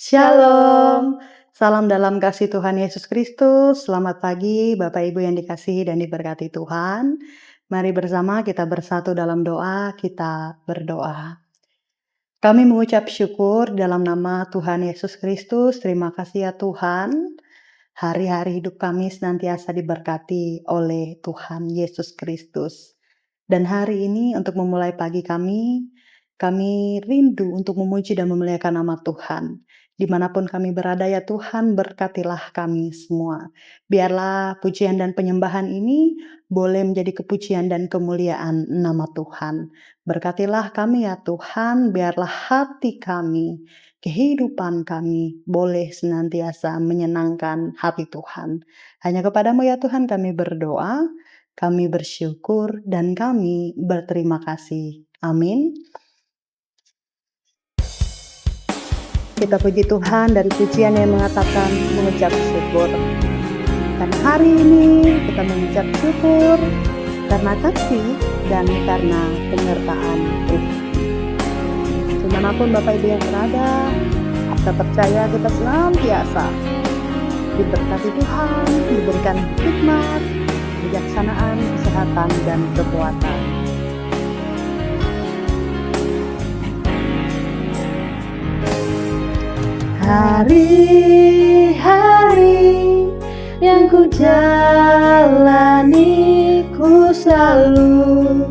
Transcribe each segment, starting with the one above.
Shalom, salam dalam kasih Tuhan Yesus Kristus. Selamat pagi Bapak Ibu yang dikasihi dan diberkati Tuhan. Mari bersama kita bersatu dalam doa, kita berdoa. Kami mengucap syukur dalam nama Tuhan Yesus Kristus. Terima kasih ya Tuhan. Hari-hari hidup kami senantiasa diberkati oleh Tuhan Yesus Kristus. Dan hari ini untuk memulai pagi kami rindu untuk memuji dan memuliakan nama Tuhan. Dimanapun kami berada ya Tuhan, berkatilah kami semua. Biarlah pujian dan penyembahan ini boleh menjadi kepujian dan kemuliaan nama Tuhan. Berkatilah kami ya Tuhan, biarlah hati kami, kehidupan kami boleh senantiasa menyenangkan hati Tuhan. Hanya kepadamu ya Tuhan kami berdoa, kami bersyukur, dan kami berterima kasih. Amin. Kita puji Tuhan dari pujian yang mengatakan mengucap syukur. Dan hari ini kita mengucap syukur karena kasih dan karena penyertaan Tuhan. Dimanapun Bapak Ibu yang berada, kita percaya kita senantiasa diberkati Tuhan, diberikan hikmat, kebijaksanaan, kesehatan, dan kekuatan. Hari-hari yang ku jalani, ku selalu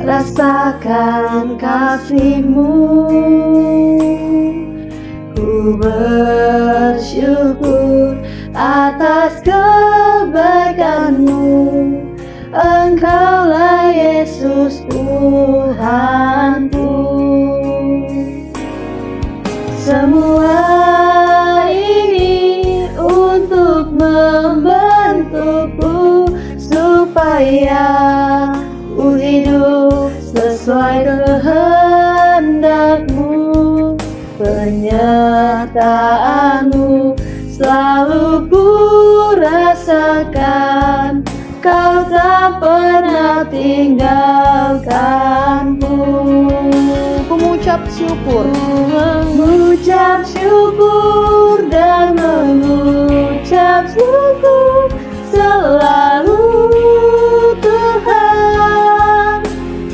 rasakan kasih-Mu. Ku bersyukur atas kebaikan-Mu. Engkaulah Yesus Tuhanku. Semua ini untuk membentukku supaya ku hidup sesuai kehendak-Mu. Penyertaan-Mu selalu ku rasakan, Kau tak pernah tinggalkanku. Mengucap syukur, mengucap syukur dan mengucap syukur selalu Tuhan.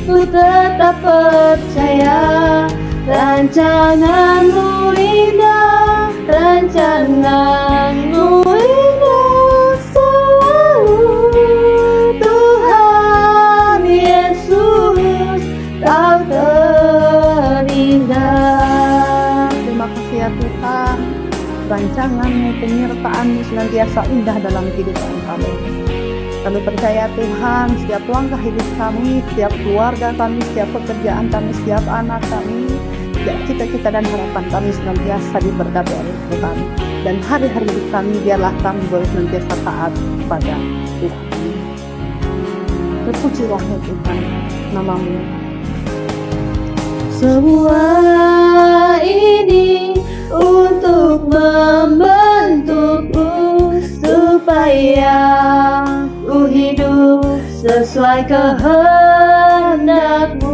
Ku tetap percaya rancangan-Mu indah, rancangan-Mu indah selalu Tuhan Yesus, Kau terindah. Terima kasih ya Tuhan, rancangan-Mu, penyertaan-Mu senantiasa indah dalam kehidupan kami. Kami percaya Tuhan, setiap langkah hidup kami, setiap keluarga kami, setiap pekerjaan kami, setiap anak kami, setiap cita-cita dan harapan kami senantiasa diberkati oleh Tuhan. Dan hari-hari hidup kami biarlah kami boleh senantiasa taat kepada Tuhan. Terpujilah ya Tuhan nama-Mu. Semua ini untuk membentukku supaya ku hidup sesuai kehendak-Mu.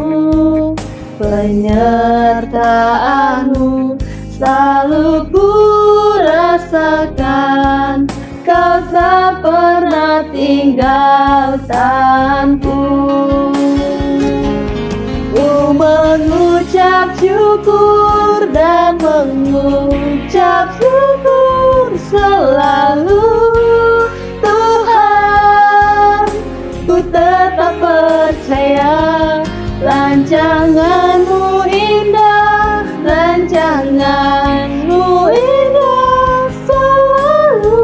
Penyertaan-Mu selalu ku rasakan, Kau tak pernah tinggalkanku. Ku mengucap syukur dan mengucap syukur selalu Tuhan. Ku tetap percaya rancangan-Mu indah, rancangan-Mu indah selalu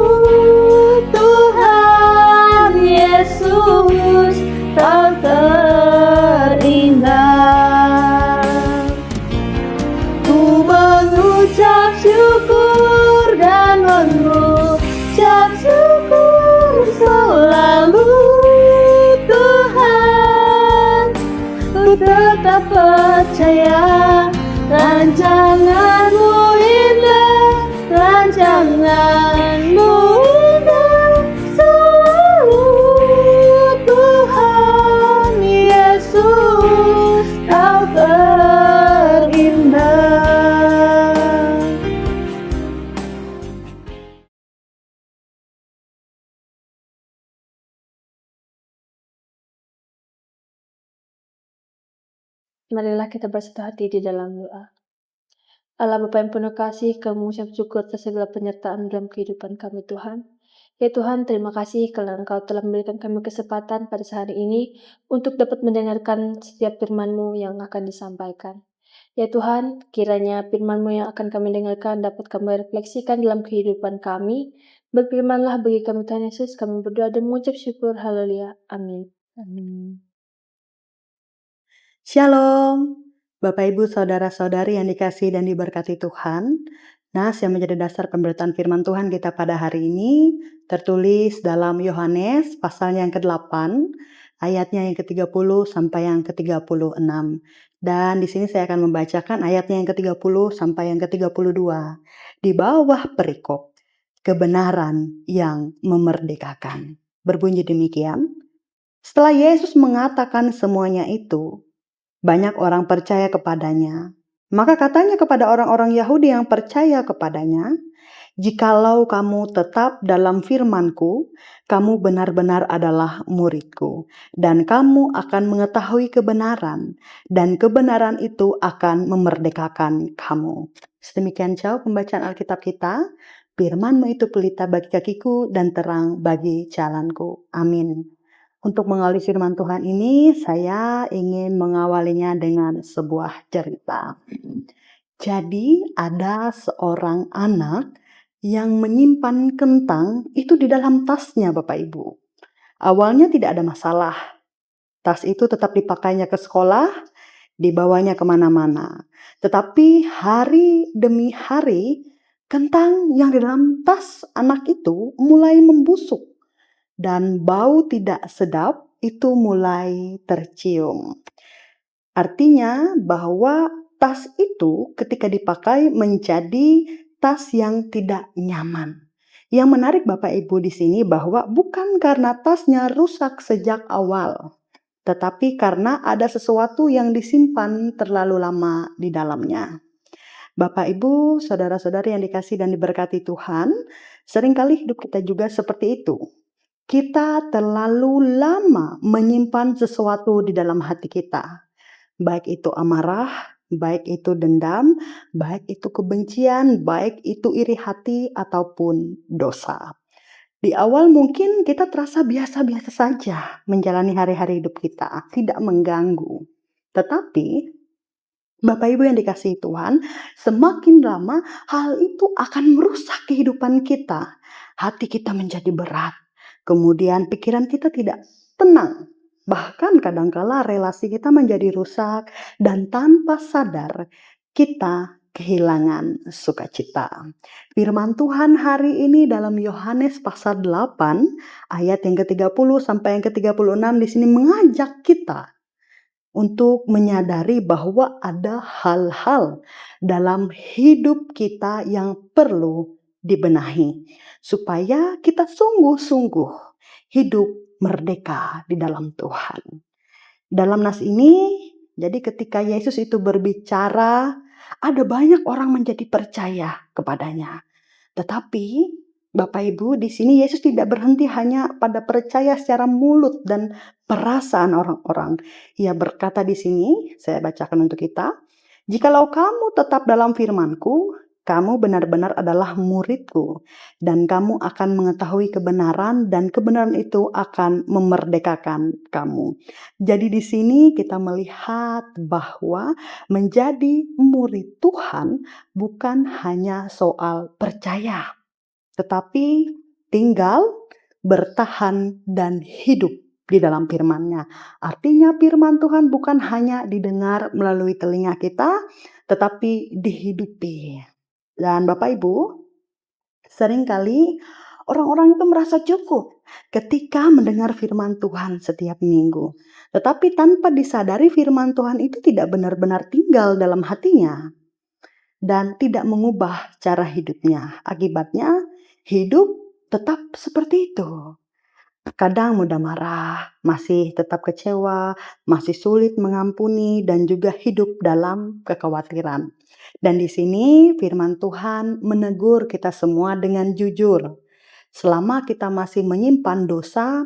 Tuhan Yesus, Kau terindah. Ku mengucap syukur Marilah kita bersatu hati di dalam doa. Allah Bapa yang penuh kasih, kami mengucap syukur atas segala penyertaan dalam kehidupan kami Tuhan. Ya Tuhan, terima kasih karena Engkau telah memberikan kami kesempatan pada hari ini untuk dapat mendengarkan setiap firman-Mu yang akan disampaikan. Ya Tuhan, kiranya firman-Mu yang akan kami dengarkan dapat kami refleksikan dalam kehidupan kami. Berfirmanlah bagi kami Tuhan Yesus, kami berdoa dan mengucap syukur. Haleluya. Amin. Amin. Shalom, Bapak Ibu Saudara-saudari yang dikasihi dan diberkati Tuhan. Nas yang menjadi dasar pemberitaan firman Tuhan kita pada hari ini tertulis dalam Yohanes pasalnya yang ke-8, ayatnya yang ke-30 sampai yang ke-36. Dan di sini saya akan membacakan ayatnya yang ke-30 sampai yang ke-32. Di bawah perikop kebenaran yang memerdekakan. Berbunyi demikian. Setelah Yesus mengatakan semuanya itu, banyak orang percaya kepadanya. Maka katanya kepada orang-orang Yahudi yang percaya kepadanya, "Jikalau kamu tetap dalam firman-Ku, kamu benar-benar adalah murid-Ku, dan kamu akan mengetahui kebenaran, dan kebenaran itu akan memerdekakan kamu." Sedemikian jauh pembacaan Alkitab kita. Firman-Mu itu pelita bagi kakiku dan terang bagi jalanku. Amin. Untuk mengawali firman Tuhan ini, saya ingin mengawalinya dengan sebuah cerita. Jadi ada seorang anak yang menyimpan kentang itu di dalam tasnya, Bapak Ibu. Awalnya tidak ada masalah. Tas itu tetap dipakainya ke sekolah, dibawanya kemana-mana. Tetapi hari demi hari, kentang yang di dalam tas anak itu mulai membusuk. Dan bau tidak sedap itu mulai tercium. Artinya bahwa tas itu ketika dipakai menjadi tas yang tidak nyaman. Yang menarik Bapak Ibu di sini bahwa bukan karena tasnya rusak sejak awal, tetapi karena ada sesuatu yang disimpan terlalu lama di dalamnya. Bapak Ibu, saudara-saudari yang dikasih dan diberkati Tuhan, seringkali hidup kita juga seperti itu. Kita terlalu lama menyimpan sesuatu di dalam hati kita. Baik itu amarah, baik itu dendam, baik itu kebencian, baik itu iri hati ataupun dosa. Di awal mungkin kita terasa biasa-biasa saja menjalani hari-hari hidup kita, tidak mengganggu. Tetapi Bapak Ibu yang dikasihi Tuhan, semakin lama hal itu akan merusak kehidupan kita. Hati kita menjadi berat. Kemudian pikiran kita tidak tenang. Bahkan kadangkala relasi kita menjadi rusak dan tanpa sadar kita kehilangan sukacita. Firman Tuhan hari ini dalam Yohanes pasal 8 ayat yang ke-30 sampai yang ke-36 di sini mengajak kita untuk menyadari bahwa ada hal-hal dalam hidup kita yang perlu dibenahi supaya kita sungguh-sungguh hidup merdeka di dalam Tuhan. Dalam nas ini, jadi ketika Yesus itu berbicara, ada banyak orang menjadi percaya kepadanya. Tetapi Bapak Ibu, di sini Yesus tidak berhenti hanya pada percaya secara mulut dan perasaan orang-orang. Ia berkata di sini, saya bacakan untuk kita, "Jikalau kamu tetap dalam firman-Ku, kamu benar-benar adalah murid-Ku, dan kamu akan mengetahui kebenaran, dan kebenaran itu akan memerdekakan kamu." Jadi di sini kita melihat bahwa menjadi murid Tuhan bukan hanya soal percaya, tetapi tinggal, bertahan, dan hidup di dalam firman-Nya. Artinya firman Tuhan bukan hanya didengar melalui telinga kita, tetapi dihidupi. Dan Bapak Ibu, seringkali orang-orang itu merasa cukup ketika mendengar firman Tuhan setiap minggu. Tetapi tanpa disadari firman Tuhan itu tidak benar-benar tinggal dalam hatinya dan tidak mengubah cara hidupnya. Akibatnya hidup tetap seperti itu. Kadang mudah marah, masih tetap kecewa, masih sulit mengampuni, dan juga hidup dalam kekhawatiran. Dan di sini firman Tuhan menegur kita semua dengan jujur. Selama kita masih menyimpan dosa,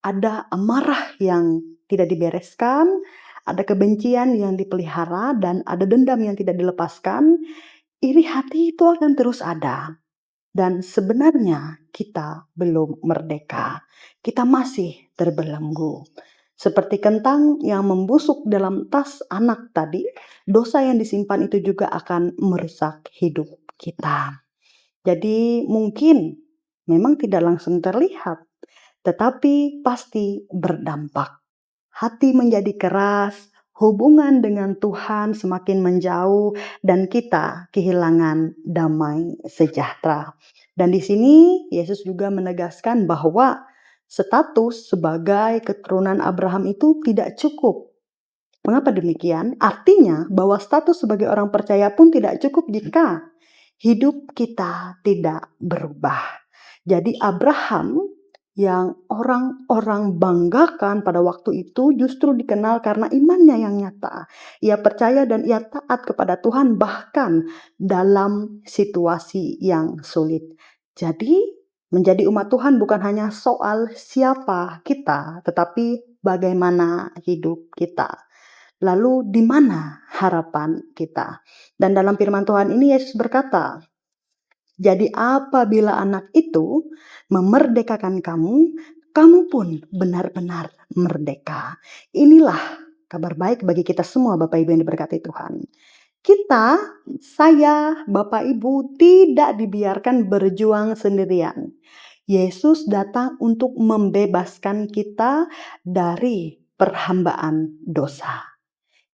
ada amarah yang tidak dibereskan, ada kebencian yang dipelihara, dan ada dendam yang tidak dilepaskan, iri hati itu akan terus ada. Dan sebenarnya kita belum merdeka. Kita masih terbelenggu. Seperti kentang yang membusuk dalam tas anak tadi, dosa yang disimpan itu juga akan merusak hidup kita. Jadi mungkin memang tidak langsung terlihat, tetapi pasti berdampak. Hati menjadi keras, hubungan dengan Tuhan semakin menjauh, dan kita kehilangan damai sejahtera. Dan di sini Yesus juga menegaskan bahwa status sebagai keturunan Abraham itu tidak cukup. Mengapa demikian? Artinya bahwa status sebagai orang percaya pun tidak cukup jika hidup kita tidak berubah. Jadi Abraham yang orang-orang banggakan pada waktu itu justru dikenal karena imannya yang nyata. Ia percaya dan ia taat kepada Tuhan bahkan dalam situasi yang sulit. Jadi menjadi umat Tuhan bukan hanya soal siapa kita, tetapi bagaimana hidup kita. Lalu di mana harapan kita? Dan dalam firman Tuhan ini Yesus berkata, jadi apabila anak itu memerdekakan kamu, kamu pun benar-benar merdeka. Inilah kabar baik bagi kita semua Bapak Ibu yang diberkati Tuhan. Kita, saya, Bapak Ibu tidak dibiarkan berjuang sendirian. Yesus datang untuk membebaskan kita dari perhambaan dosa.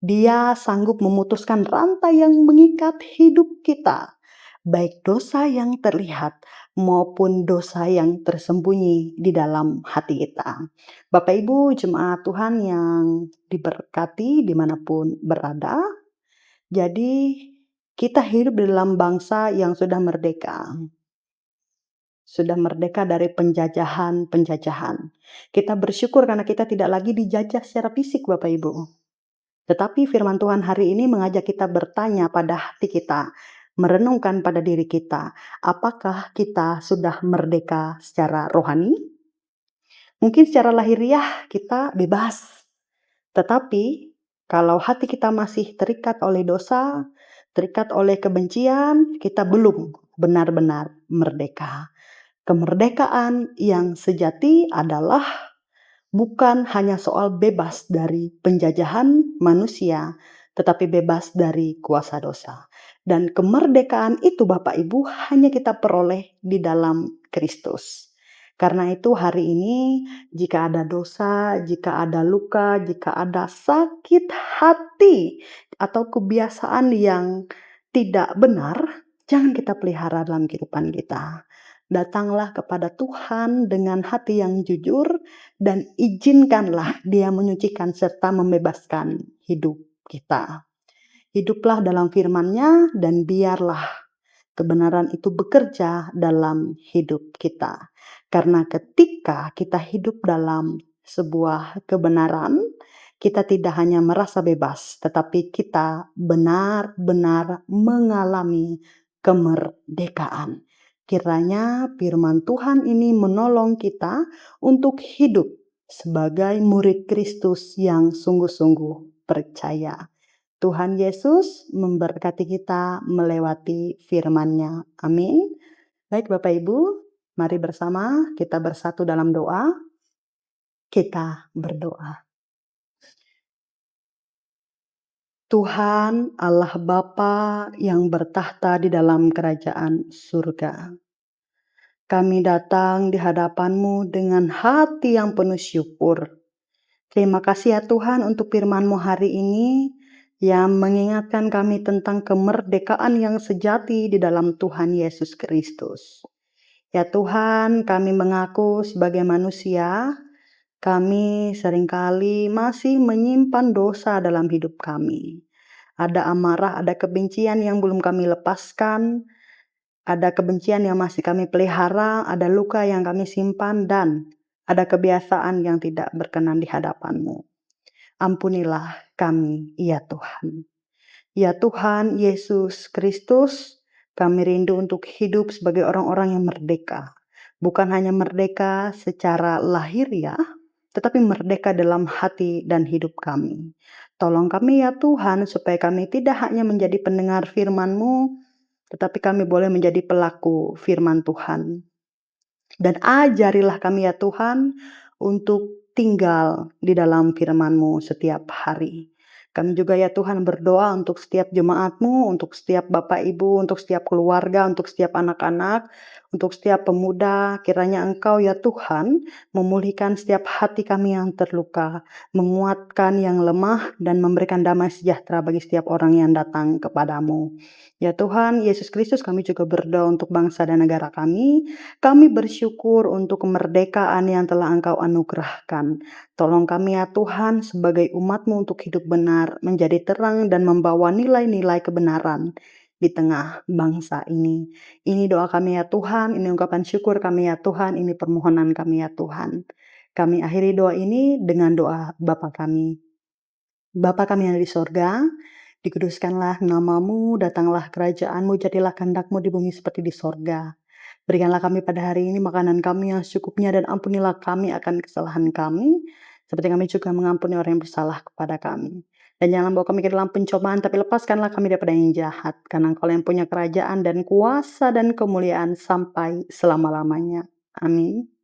Dia sanggup memutuskan rantai yang mengikat hidup kita, baik dosa yang terlihat maupun dosa yang tersembunyi di dalam hati kita. Bapak Ibu jemaat Tuhan yang diberkati dimanapun berada, jadi kita hidup di dalam bangsa yang sudah merdeka. Sudah merdeka dari penjajahan-penjajahan. Kita bersyukur karena kita tidak lagi dijajah secara fisik Bapak Ibu. Tetapi firman Tuhan hari ini mengajak kita bertanya pada hati kita, merenungkan pada diri kita, apakah kita sudah merdeka secara rohani? Mungkin secara lahiriah kita bebas, tetapi kalau hati kita masih terikat oleh dosa, terikat oleh kebencian, kita belum benar-benar merdeka. Kemerdekaan yang sejati adalah bukan hanya soal bebas dari penjajahan manusia, tetapi bebas dari kuasa dosa. Dan kemerdekaan itu Bapak Ibu hanya kita peroleh di dalam Kristus. Karena itu hari ini jika ada dosa, jika ada luka, jika ada sakit hati atau kebiasaan yang tidak benar, jangan kita pelihara dalam kehidupan kita. Datanglah kepada Tuhan dengan hati yang jujur dan izinkanlah Dia menyucikan serta membebaskan hidup kita. Hiduplah dalam firman-Nya dan biarlah kebenaran itu bekerja dalam hidup kita. Karena ketika kita hidup dalam sebuah kebenaran, kita tidak hanya merasa bebas, tetapi kita benar-benar mengalami kemerdekaan. Kiranya firman Tuhan ini menolong kita untuk hidup sebagai murid Kristus yang sungguh-sungguh percaya. Tuhan Yesus memberkati kita melewati firman-Nya. Amin. Baik Bapak Ibu, mari bersama kita bersatu dalam doa. Kita berdoa. Tuhan Allah Bapa yang bertahta di dalam kerajaan surga. Kami datang di hadapan-Mu dengan hati yang penuh syukur. Terima kasih ya Tuhan untuk firman-Mu hari ini yang mengingatkan kami tentang kemerdekaan yang sejati di dalam Tuhan Yesus Kristus. Ya Tuhan, kami mengaku sebagai manusia, kami seringkali masih menyimpan dosa dalam hidup kami. Ada amarah, ada kebencian yang belum kami lepaskan, ada kebencian yang masih kami pelihara, ada luka yang kami simpan, dan ada kebiasaan yang tidak berkenan di hadapan-Mu. Ampunilah kami, ya Tuhan. Ya Tuhan Yesus Kristus, kami rindu untuk hidup sebagai orang-orang yang merdeka. Bukan hanya merdeka secara lahiriah, tetapi merdeka dalam hati dan hidup kami. Tolong kami ya Tuhan, supaya kami tidak hanya menjadi pendengar firman-Mu, tetapi kami boleh menjadi pelaku firman Tuhan. Dan ajarilah kami ya Tuhan, untuk tinggal di dalam firman-Mu setiap hari. Kami juga ya Tuhan berdoa untuk setiap jemaat-Mu, untuk setiap Bapak Ibu, untuk setiap keluarga, untuk setiap anak-anak, untuk setiap pemuda. Kiranya Engkau ya Tuhan memulihkan setiap hati kami yang terluka, menguatkan yang lemah, dan memberikan damai sejahtera bagi setiap orang yang datang kepadamu. Ya Tuhan Yesus Kristus, kami juga berdoa untuk bangsa dan negara kami. Kami bersyukur untuk kemerdekaan yang telah Engkau anugerahkan. Tolong kami ya Tuhan sebagai umat-Mu untuk hidup benar, menjadi terang dan membawa nilai-nilai kebenaran di tengah bangsa ini. Ini doa kami ya Tuhan, ini ungkapan syukur kami ya Tuhan, ini permohonan kami ya Tuhan. Kami akhiri doa ini dengan doa Bapa kami. Bapa kami yang ada di sorga, dikuduskanlah namamu, datanglah kerajaan-Mu, jadilah kehendak-Mu di bumi seperti di sorga. Berikanlah kami pada hari ini makanan kami yang secukupnya, dan ampunilah kami akan kesalahan kami, seperti kami juga mengampuni orang yang bersalah kepada kami. Dan jangan bawa kami ke dalam pencobaan, tapi lepaskanlah kami daripada yang jahat. Karena Engkau yang punya kerajaan dan kuasa dan kemuliaan sampai selama-lamanya. Amin.